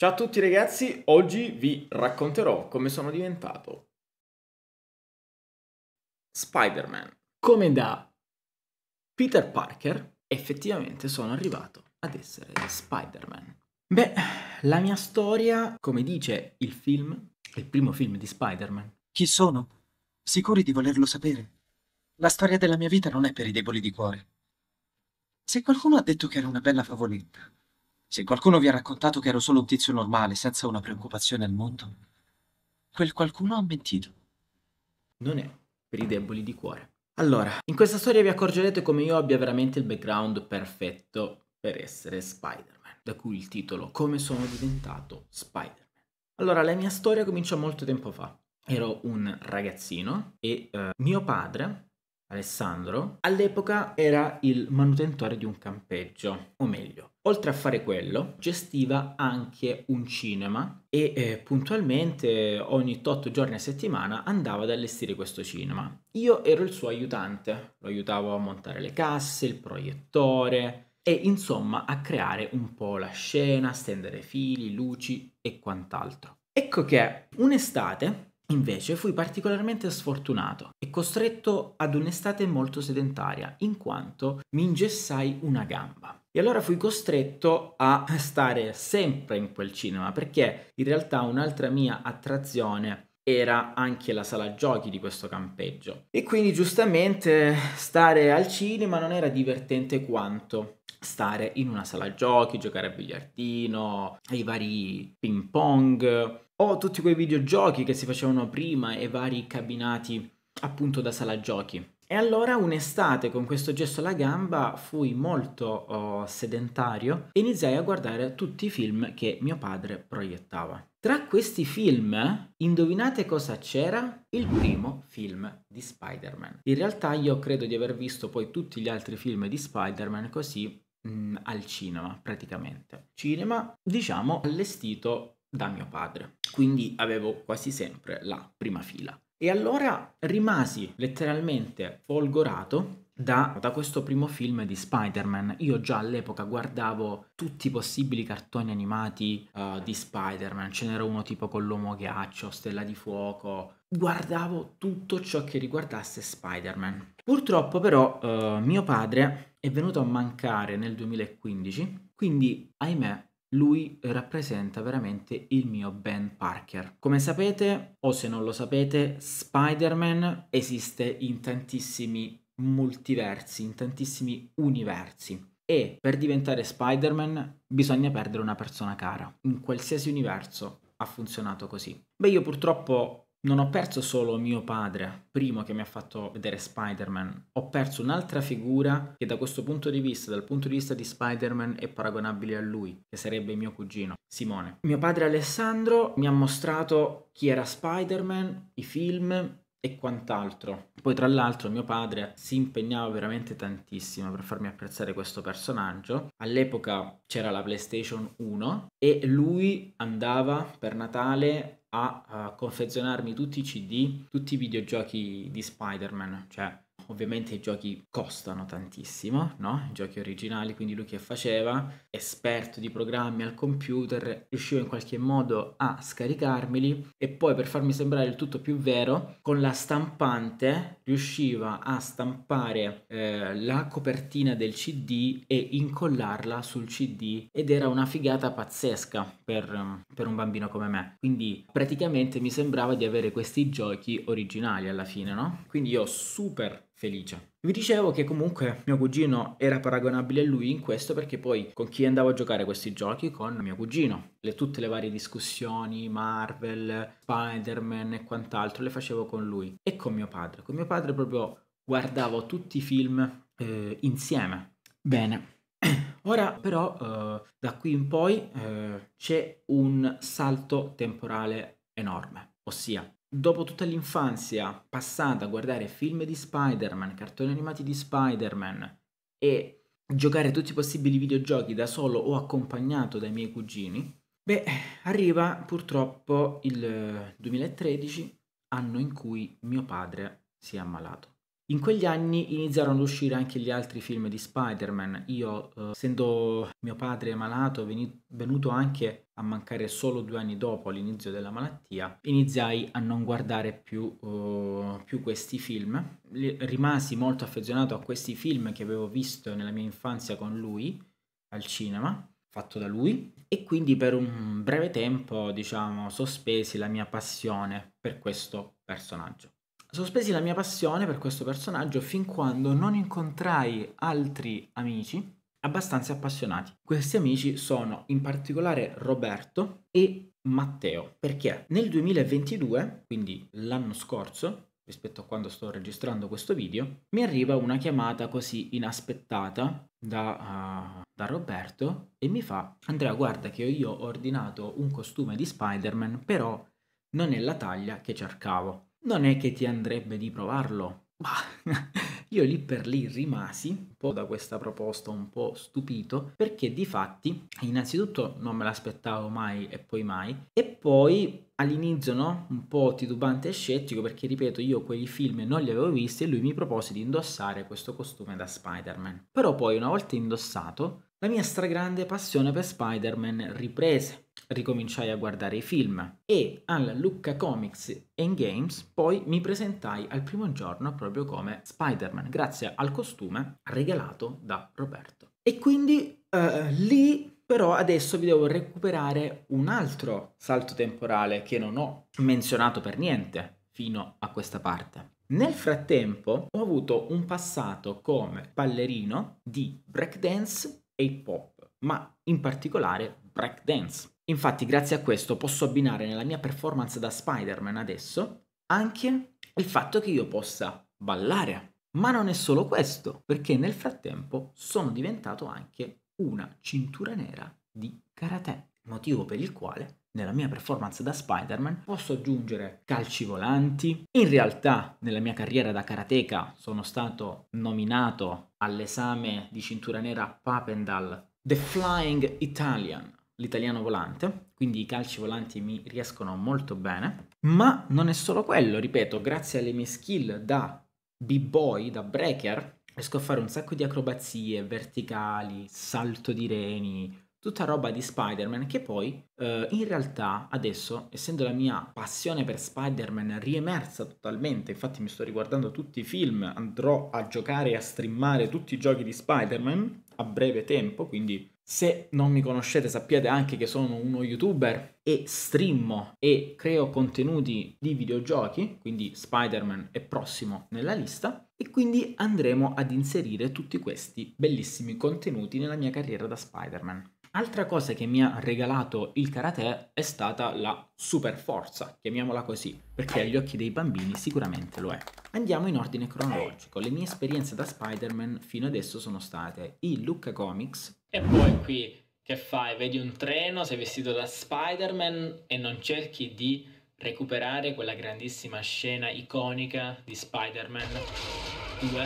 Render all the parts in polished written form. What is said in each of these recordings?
Ciao a tutti ragazzi, oggi vi racconterò come sono diventato Spider-Man. Come da Peter Parker, effettivamente sono arrivato ad essere Spider-Man. Beh, la mia storia, come dice il film, il primo film di Spider-Man. Chi sono? Sicuri di volerlo sapere? La storia della mia vita non è per i deboli di cuore. Se qualcuno ha detto che ero una bella favoletta, se qualcuno vi ha raccontato che ero solo un tizio normale senza una preoccupazione al mondo, quel qualcuno ha mentito. Non è per i deboli di cuore. Allora, in questa storia vi accorgerete come io abbia veramente il background perfetto per essere Spider-Man, da cui il titolo Come sono diventato Spider-Man. Allora, la mia storia comincia molto tempo fa. Ero un ragazzino e mio padre, Alessandro, all'epoca era il manutentore di un campeggio, o meglio, oltre a fare quello, gestiva anche un cinema e puntualmente ogni 8 giorni a settimana andava ad allestire questo cinema. Io ero il suo aiutante, lo aiutavo a montare le casse, il proiettore e insomma a creare un po' la scena, stendere fili, luci e quant'altro. Ecco che un'estate invece fui particolarmente sfortunato e costretto ad un'estate molto sedentaria, in quanto mi ingessai una gamba. E allora fui costretto a stare sempre in quel cinema, perché in realtà un'altra mia attrazione era anche la sala giochi di questo campeggio. E quindi giustamente stare al cinema non era divertente quanto stare in una sala giochi, giocare a biliardino, ai vari ping pong o tutti quei videogiochi che si facevano prima e vari cabinati appunto da sala giochi. E allora un'estate con questo gesso alla gamba fui molto sedentario e iniziai a guardare tutti i film che mio padre proiettava. Tra questi film, indovinate cosa c'era? Il primo film di Spider-Man. In realtà io credo di aver visto poi tutti gli altri film di Spider-Man così al cinema praticamente. Cinema, diciamo, allestito da mio padre. Quindi avevo quasi sempre la prima fila. E allora rimasi letteralmente folgorato da questo primo film di Spider-Man. Io già all'epoca guardavo tutti i possibili cartoni animati di Spider-Man. Ce n'era uno tipo con l'uomo ghiaccio, Stella di Fuoco. Guardavo tutto ciò che riguardasse Spider-Man. Purtroppo però mio padre è venuto a mancare nel 2015, quindi ahimè lui rappresenta veramente il mio Ben Parker. Come sapete, o se non lo sapete, Spider-Man esiste in tantissimi multiversi, in tantissimi universi. E per diventare Spider-Man bisogna perdere una persona cara. In qualsiasi universo ha funzionato così. Beh, io purtroppo non ho perso solo mio padre, primo che mi ha fatto vedere Spider-Man, ho perso un'altra figura che da questo punto di vista, dal punto di vista di Spider-Man, è paragonabile a lui, che sarebbe mio cugino, Simone. Mio padre Alessandro mi ha mostrato chi era Spider-Man, i film e quant'altro. Poi tra l'altro mio padre si impegnava veramente tantissimo per farmi apprezzare questo personaggio. All'epoca c'era la PlayStation 1 e lui andava per Natale a confezionarmi tutti i CD, tutti i videogiochi di Spider-Man, cioè ovviamente i giochi costano tantissimo, no? I giochi originali, quindi lui che faceva, esperto di programmi al computer, riusciva in qualche modo a scaricarmeli e poi per farmi sembrare il tutto più vero, con la stampante riusciva a stampare la copertina del CD e incollarla sul CD ed era una figata pazzesca per un bambino come me. Quindi praticamente mi sembrava di avere questi giochi originali alla fine, no? Quindi io super felice. Vi dicevo che comunque mio cugino era paragonabile a lui in questo perché poi con chi andavo a giocare questi giochi? Con mio cugino. Tutte le varie discussioni, Marvel, Spider-Man e quant'altro le facevo con lui e con mio padre. Con mio padre proprio guardavo tutti i film insieme. Bene. Ora però da qui in poi c'è un salto temporale enorme, ossia dopo tutta l'infanzia passata a guardare film di Spider-Man, cartoni animati di Spider-Man e giocare a tutti i possibili videogiochi da solo o accompagnato dai miei cugini, beh, arriva purtroppo il 2013, anno in cui mio padre si è ammalato. In quegli anni iniziarono ad uscire anche gli altri film di Spider-Man. Io, essendo mio padre malato, venuto anche a mancare solo 2 anni dopo l'inizio della malattia, iniziai a non guardare più questi film. Rimasi molto affezionato a questi film che avevo visto nella mia infanzia con lui al cinema, fatto da lui, e quindi per un breve tempo, diciamo, sospesi la mia passione per questo personaggio. Sospesi la mia passione per questo personaggio fin quando non incontrai altri amici abbastanza appassionati. Questi amici sono in particolare Roberto e Matteo, perché nel 2022, quindi l'anno scorso, rispetto a quando sto registrando questo video, mi arriva una chiamata così inaspettata da Roberto e mi fa: Andrea, guarda che io ho ordinato un costume di Spider-Man, però non è la taglia che cercavo. Non è che ti andrebbe di provarlo? Bah, io lì per lì rimasi un po' da questa proposta, un po' stupito, perché di fatti innanzitutto non me l'aspettavo mai e poi all'inizio, no, un po' titubante e scettico, perché ripeto, io quei film non li avevo visti e lui mi propose di indossare questo costume da Spider-Man. Però poi, una volta indossato, la mia stragrande passione per Spider-Man riprese. Ricominciai a guardare i film e alla Lucca Comics and Games poi mi presentai al primo giorno proprio come Spider-Man, grazie al costume regalato da Roberto. E quindi lì però adesso vi devo recuperare un altro salto temporale che non ho menzionato per niente fino a questa parte. Nel frattempo ho avuto un passato come ballerino di breakdance e hip hop, ma in particolare breakdance. Infatti, grazie a questo posso abbinare nella mia performance da Spider-Man adesso anche il fatto che io possa ballare. Ma non è solo questo, perché nel frattempo sono diventato anche una cintura nera di karate, motivo per il quale nella mia performance da Spider-Man posso aggiungere calci volanti. In realtà, nella mia carriera da karateka sono stato nominato all'esame di cintura nera Papendal The Flying Italian, l'italiano volante, quindi i calci volanti mi riescono molto bene. Ma non è solo quello, ripeto, grazie alle mie skill da b-boy, da breaker, riesco a fare un sacco di acrobazie verticali, salto di reni, tutta roba di Spider-Man che poi in realtà adesso, essendo la mia passione per Spider-Man riemersa totalmente, infatti mi sto riguardando tutti i film, andrò a giocare e a streamare tutti i giochi di Spider-Man a breve tempo, quindi se non mi conoscete sappiate anche che sono uno youtuber e streamo e creo contenuti di videogiochi, quindi Spider-Man è prossimo nella lista e quindi andremo ad inserire tutti questi bellissimi contenuti nella mia carriera da Spider-Man. Altra cosa che mi ha regalato il karate è stata la super forza, chiamiamola così, perché agli occhi dei bambini sicuramente lo è. Andiamo in ordine cronologico. Le mie esperienze da Spider-Man fino adesso sono state i Lucca Comics. E poi qui che fai? Vedi un treno, sei vestito da Spider-Man e non cerchi di recuperare quella grandissima scena iconica di Spider-Man 2?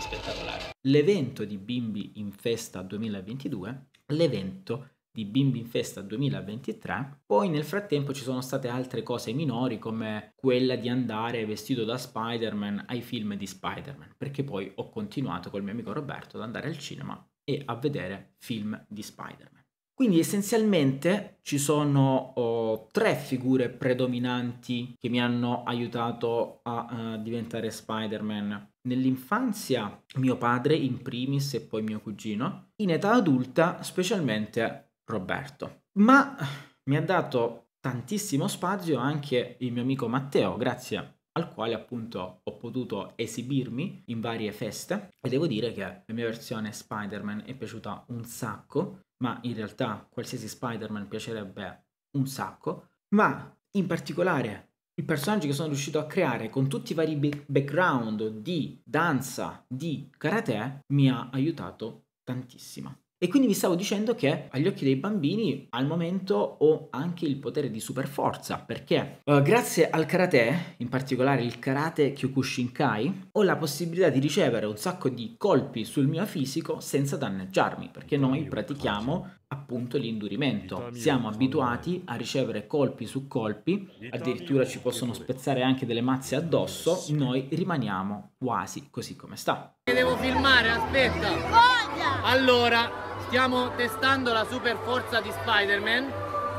Spettacolare. L'evento di Bimbi in Festa 2022, l'evento di Bimbi in Festa 2023, poi nel frattempo ci sono state altre cose minori come quella di andare vestito da Spider-Man ai film di Spider-Man, perché poi ho continuato col mio amico Roberto ad andare al cinema e a vedere film di Spider-Man. Quindi essenzialmente ci sono 3 figure predominanti che mi hanno aiutato a diventare Spider-Man. Nell'infanzia mio padre in primis e poi mio cugino, in età adulta specialmente Roberto. Ma mi ha dato tantissimo spazio anche il mio amico Matteo, grazie al quale appunto ho potuto esibirmi in varie feste e devo dire che la mia versione Spider-Man è piaciuta un sacco, ma in realtà qualsiasi Spider-Man piacerebbe un sacco, ma in particolare il personaggio che sono riuscito a creare con tutti i vari background di danza, di karate, mi ha aiutato tantissimo. E quindi vi stavo dicendo che agli occhi dei bambini al momento ho anche il potere di super forza, perché grazie al karate, in particolare il karate Kyokushinkai, ho la possibilità di ricevere un sacco di colpi sul mio fisico senza danneggiarmi, perché noi pratichiamo appunto l'indurimento. Siamo abituati a ricevere colpi su colpi, addirittura ci possono spezzare anche delle mazze addosso, noi rimaniamo quasi così come sta. Devo filmare, aspetta. Allora, stiamo testando la super forza di Spider-Man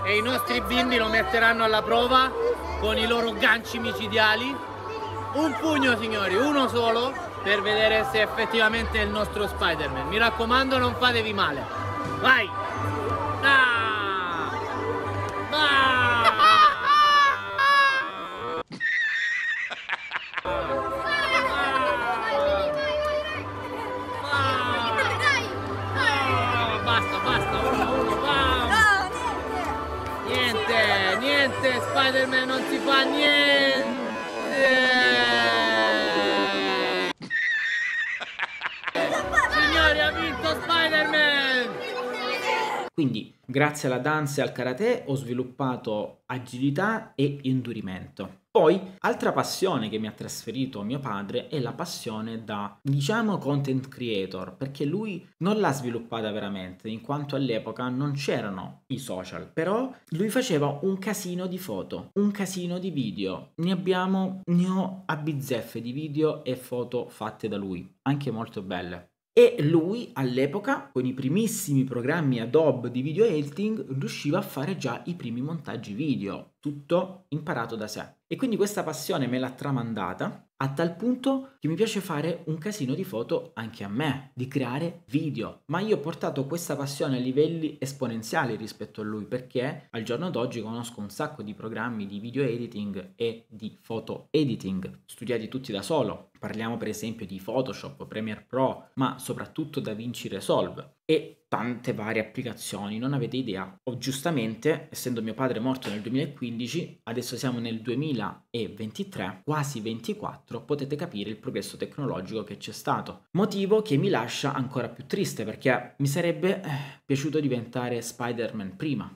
e i nostri bimbi lo metteranno alla prova con i loro ganci micidiali. Un pugno, signori, uno solo, per vedere se effettivamente è il nostro Spider-Man. Mi raccomando, non fatevi male. Vai! Ah! Ah! Basta, uno, va! Niente, Spider-Man non si fa niente! Signori, ha vinto Spider-Man! Quindi, grazie alla danza e al karate ho sviluppato agilità e indurimento. Poi, altra passione che mi ha trasferito mio padre è la passione da, diciamo, content creator, perché lui non l'ha sviluppata veramente, in quanto all'epoca non c'erano i social, però lui faceva un casino di foto, un casino di video. Ne ho a bizzeffe di video e foto fatte da lui, anche molto belle. E lui all'epoca, con i primissimi programmi Adobe di video editing, riusciva a fare già i primi montaggi video, tutto imparato da sé. E quindi questa passione me l'ha tramandata a tal punto che mi piace fare un casino di foto anche a me, di creare video. Ma io ho portato questa passione a livelli esponenziali rispetto a lui, perché al giorno d'oggi conosco un sacco di programmi di video editing e di foto editing, studiati tutti da solo. Parliamo per esempio di Photoshop, Premiere Pro, ma soprattutto DaVinci Resolve e tante varie applicazioni, non avete idea. O giustamente, essendo mio padre morto nel 2015, adesso siamo nel 2023, quasi 24, potete capire il progresso tecnologico che c'è stato. Motivo che mi lascia ancora più triste, perché mi sarebbe piaciuto diventare Spider-Man prima,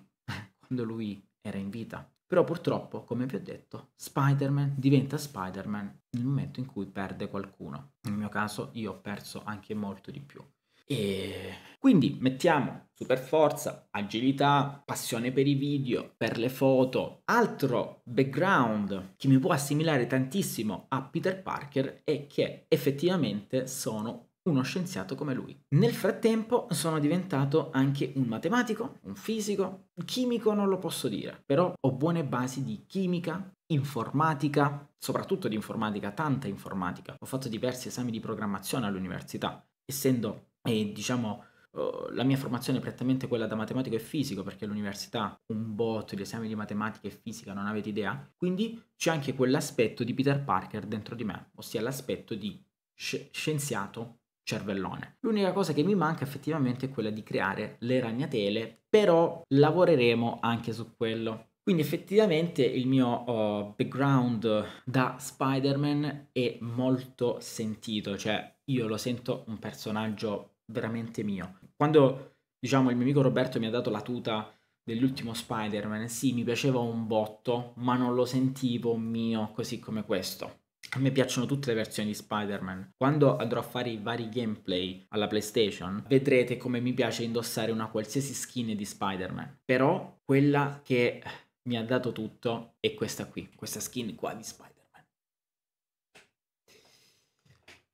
quando lui era in vita. Però purtroppo, come vi ho detto, Spider-Man diventa Spider-Man nel momento in cui perde qualcuno. Nel mio caso io ho perso anche molto di più. E quindi mettiamo super forza, agilità, passione per i video, per le foto. Altro background che mi può assimilare tantissimo a Peter Parker è che effettivamente sono uno scienziato come lui. Nel frattempo sono diventato anche un matematico, un fisico, un chimico non lo posso dire, però ho buone basi di chimica, informatica, soprattutto di informatica, tanta informatica. Ho fatto diversi esami di programmazione all'università, essendo la mia formazione è prettamente quella da matematico e fisico, perché all'università un botto di esami di matematica e fisica non avete idea, quindi c'è anche quell'aspetto di Peter Parker dentro di me, ossia l'aspetto di scienziato cervellone. L'unica cosa che mi manca effettivamente è quella di creare le ragnatele, però lavoreremo anche su quello. Quindi effettivamente il mio background da Spider-Man è molto sentito, cioè io lo sento un personaggio veramente mio. Quando, diciamo, il mio amico Roberto mi ha dato la tuta dell'ultimo Spider-Man, sì, mi piaceva un botto, ma non lo sentivo mio così come questo. A me piacciono tutte le versioni di Spider-Man. Quando andrò a fare i vari gameplay alla PlayStation, vedrete come mi piace indossare una qualsiasi skin di Spider-Man. Però quella che mi ha dato tutto è questa qui, questa skin qua di Spider-Man.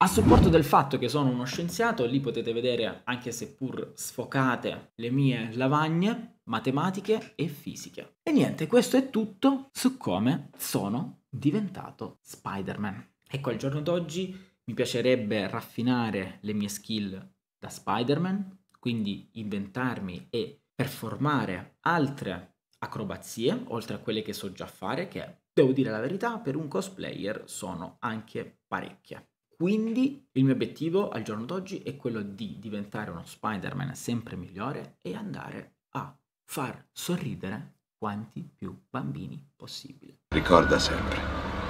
A supporto del fatto che sono uno scienziato, lì potete vedere, anche seppur sfocate, le mie lavagne matematiche e fisiche. E niente, questo è tutto su come sono diventato Spider-Man. Ecco, al giorno d'oggi mi piacerebbe raffinare le mie skill da Spider-Man, quindi inventarmi e performare altre acrobazie, oltre a quelle che so già fare, che, devo dire la verità, per un cosplayer sono anche parecchie. Quindi il mio obiettivo al giorno d'oggi è quello di diventare uno Spider-Man sempre migliore e andare a far sorridere quanti più bambini possibile. Ricorda sempre,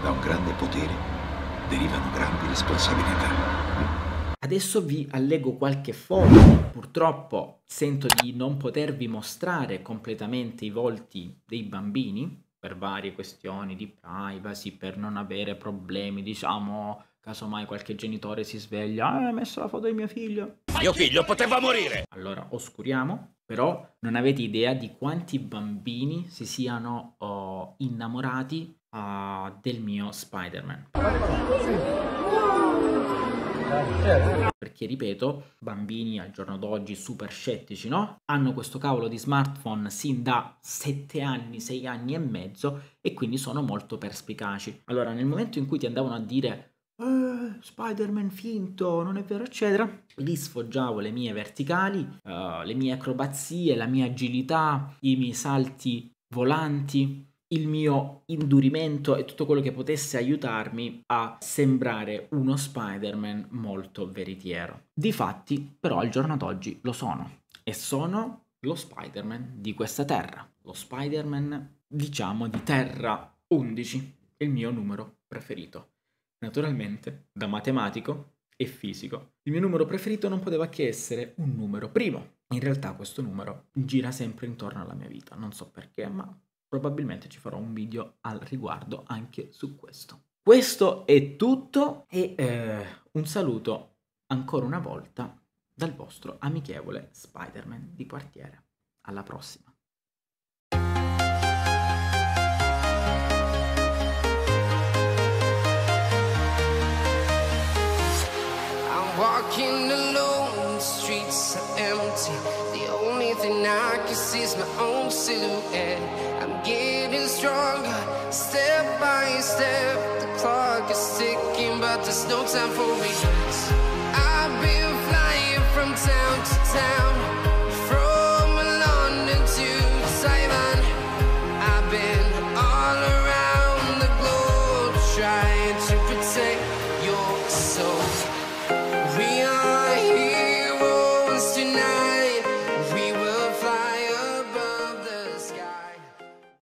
da un grande potere derivano grandi responsabilità. Adesso vi allego qualche foto. Purtroppo sento di non potervi mostrare completamente i volti dei bambini per varie questioni di privacy, per non avere problemi, diciamo, casomai qualche genitore si sveglia, hai messo la foto di mio figlio. Mio figlio poteva morire! Allora oscuriamo Però non avete idea di quanti bambini si siano innamorati del mio Spider-Man. Perché, ripeto, bambini al giorno d'oggi super scettici, no? Hanno questo cavolo di smartphone sin da 7 anni, 6 anni e mezzo, e quindi sono molto perspicaci. Allora, nel momento in cui ti andavano a dire Spider-Man finto, non è vero, eccetera, lì sfoggiavo le mie verticali, le mie acrobazie, la mia agilità, i miei salti volanti, il mio indurimento e tutto quello che potesse aiutarmi a sembrare uno Spider-Man molto veritiero. Difatti, però, al giorno d'oggi lo sono, e sono lo Spider-Man di questa terra, lo Spider-Man, diciamo, di Terra 11, il mio numero preferito. Naturalmente, da matematico e fisico, il mio numero preferito non poteva che essere un numero primo. In realtà questo numero gira sempre intorno alla mia vita, non so perché, ma probabilmente ci farò un video al riguardo anche su questo. Questo è tutto, e un saluto ancora una volta dal vostro amichevole Spider-Man di quartiere. Alla prossima! Walking alone, the streets are empty. The only thing I can see is my own silhouette. I'm getting stronger, step by step. The clock is ticking, but there's no time for regrets. I've been flying from town to town.